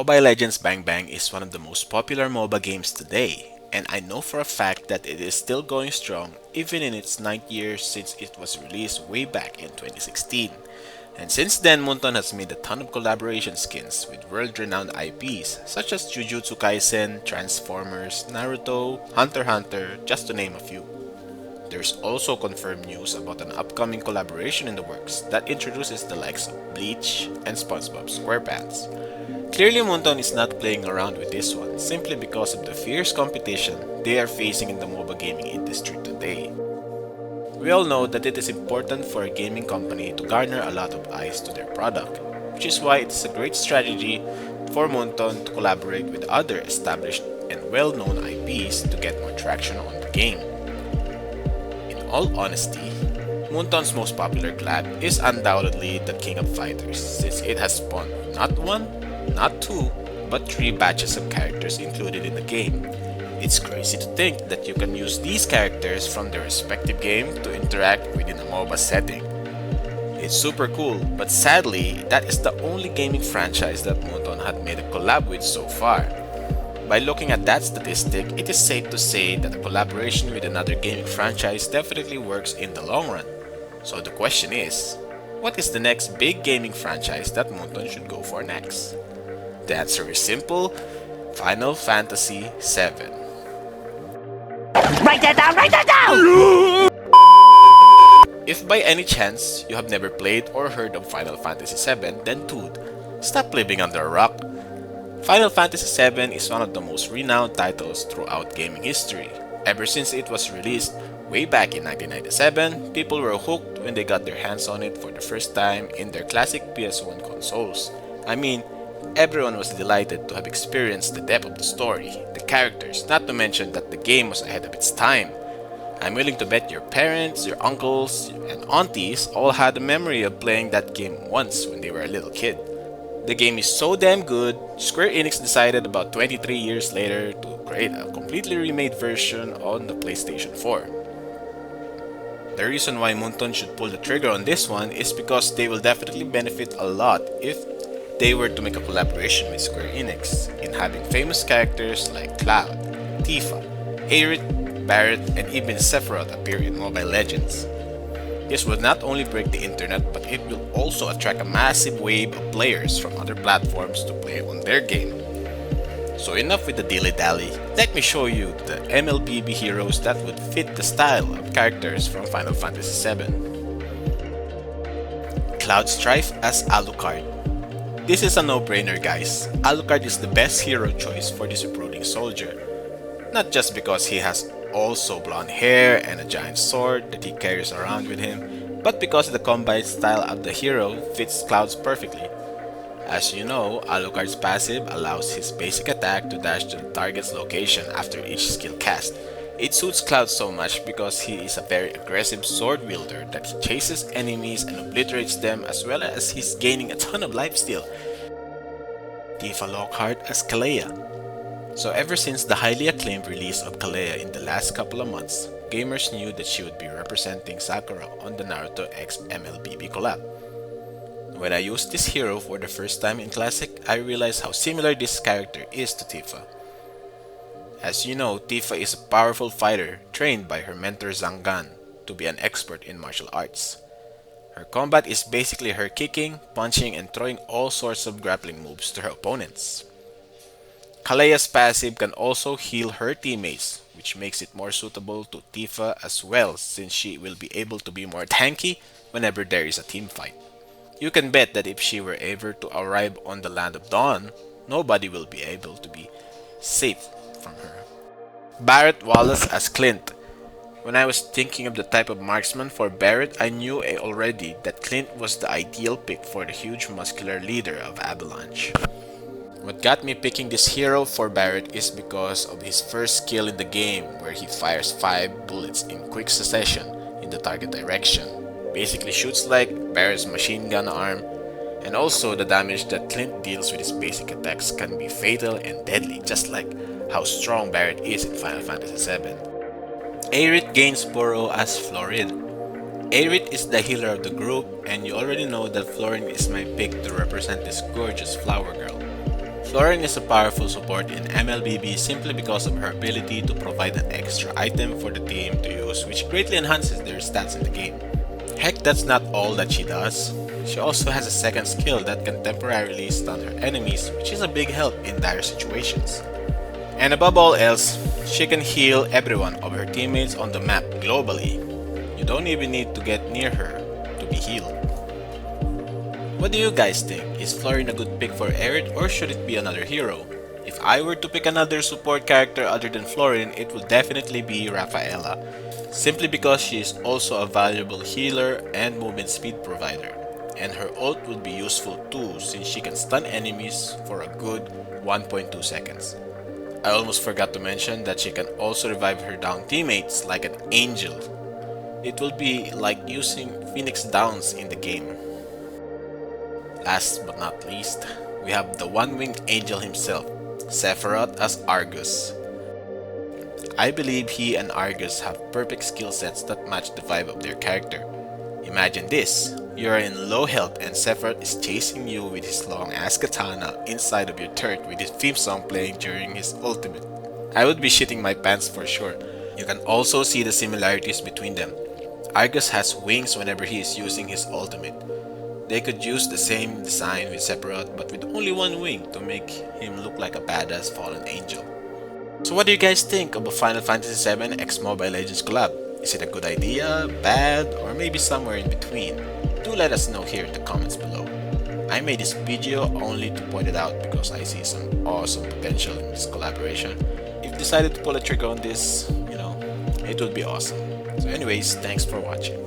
Mobile Legends Bang Bang is one of the most popular MOBA games today, and I know for a fact that it is still going strong even in its 9th year since it was released way back in 2016. And since then, Moonton has made a ton of collaboration skins with world-renowned IPs such as Jujutsu Kaisen, Transformers, Naruto, Hunter x Hunter, just to name a few. There's also confirmed news about an upcoming collaboration in the works that introduces the likes of Bleach and SpongeBob SquarePants. Clearly, Moonton is not playing around with this one simply because of the fierce competition they are facing in the MOBA gaming industry today. We all know that it is important for a gaming company to garner a lot of eyes to their product, which is why it is a great strategy for Moonton to collaborate with other established and well-known IPs to get more traction on the game. In all honesty, Moonton's most popular collab is undoubtedly the King of Fighters, since it has spawned not one, not two, but 3 batches of characters included in the game. It's crazy to think that you can use these characters from their respective game to interact within a MOBA setting. It's super cool, but sadly, that is the only gaming franchise that Moonton had made a collab with so far. By looking at that statistic, it is safe to say that a collaboration with another gaming franchise definitely works in the long run. So the question is, what is the next big gaming franchise that Moonton should go for next? The answer is simple: Final Fantasy VII. Write that down! Write that down! If by any chance you have never played or heard of Final Fantasy VII, then dude, stop living under a rock. Final Fantasy VII is one of the most renowned titles throughout gaming history. Ever since it was released way back in 1997, people were hooked when they got their hands on it for the first time in their classic PS1 consoles. I mean, everyone was delighted to have experienced the depth of the story, the characters, not to mention that the game was ahead of its time. I'm willing to bet your parents, your uncles, and aunties all had a memory of playing that game once when they were a little kid. The game is so damn good, Square Enix decided about 23 years later to create a completely remade version on the PlayStation 4. The reason why Moonton should pull the trigger on this one is because they will definitely benefit a lot if they were to make a collaboration with Square Enix in having famous characters like Cloud, Tifa, Aerith, Barret, and even Sephiroth appear in Mobile Legends. This will not only break the internet, but it will also attract a massive wave of players from other platforms to play on their game. So enough with the dilly-dally, let me show you the mlbb heroes that would fit the style of characters from Final Fantasy VII. Cloud Strife as Alucard. This is a no-brainer, guys. Alucard is the best hero choice for this uprooting soldier. Not just because he has also blonde hair and a giant sword that he carries around with him, but because the combat style of the hero fits Cloud's perfectly. As you know, Alucard's passive allows his basic attack to dash to the target's location after each skill cast. It suits Cloud so much because he is a very aggressive sword wielder that he chases enemies and obliterates them, as well as he's gaining a ton of lifesteal. Tifa Lockhart as Kalea. So ever since the highly acclaimed release of Kalea in the last couple of months, gamers knew that she would be representing Sakura on the Naruto X mlbb collab. When I used this hero for the first time in Classic, I realized how similar this character is to Tifa. As you know, Tifa is a powerful fighter trained by her mentor Zangan to be an expert in martial arts. Her combat is basically her kicking, punching, and throwing all sorts of grappling moves to her opponents. Kalea's passive can also heal her teammates, which makes it more suitable to Tifa as well, since she will be able to be more tanky whenever there is a team fight. You can bet that if she were ever to arrive on the Land of Dawn, nobody will be able to be safe from her. Barret Wallace as Clint. When I was thinking of the type of marksman for Barret, I knew already that Clint was the ideal pick for the huge muscular leader of Avalanche. What got me picking this hero for Barret is because of his first skill in the game, where he fires 5 bullets in quick succession in the target direction. Basically shoots like Barret's machine gun arm, and also the damage that Clint deals with his basic attacks can be fatal and deadly, just like how strong Barret is in Final Fantasy VII. Aerith Gainsborough as Floryn. Aerith is the healer of the group, and you already know that Floryn is my pick to represent this gorgeous flower girl. Floryn is a powerful support in mlbb simply because of her ability to provide an extra item for the team to use, which greatly enhances their stats in the game. Heck, that's not all that she does. She also has a second skill that can temporarily stun her enemies, which is a big help in dire situations. And above all else, she can heal every one of her teammates on the map globally. You don't even need to get near her to be healed. What do you guys think? Is Floryn a good pick for Aerith, or should it be another hero? If I were to pick another support character other than Floryn, it would definitely be Rafaela, simply because she is also a valuable healer and movement speed provider. And her ult would be useful too, since she can stun enemies for a good 1.2 seconds. I almost forgot to mention that she can also revive her down teammates like an angel. It will be like using Phoenix Downs in the game. Last but not least, we have the one-winged angel himself, Sephiroth as Argus. I believe he and Argus have perfect skill sets that match the vibe of their character. Imagine this, you are in low health and Sephiroth is chasing you with his long ass katana inside of your turret with his theme song playing during his ultimate. I would be shitting my pants for sure. You can also see the similarities between them. Argus has wings whenever he is using his ultimate. They could use the same design with Sephiroth but with only one wing to make him look like a badass fallen angel. So what do you guys think of a Final Fantasy VII X Mobile Legends collab? Is it a good idea, bad, or maybe somewhere in between? Do let us know here in the comments below. I made this video only to point it out because I see some awesome potential in this collaboration. If you decided to pull a trigger on this, it would be awesome. So anyways, thanks for watching.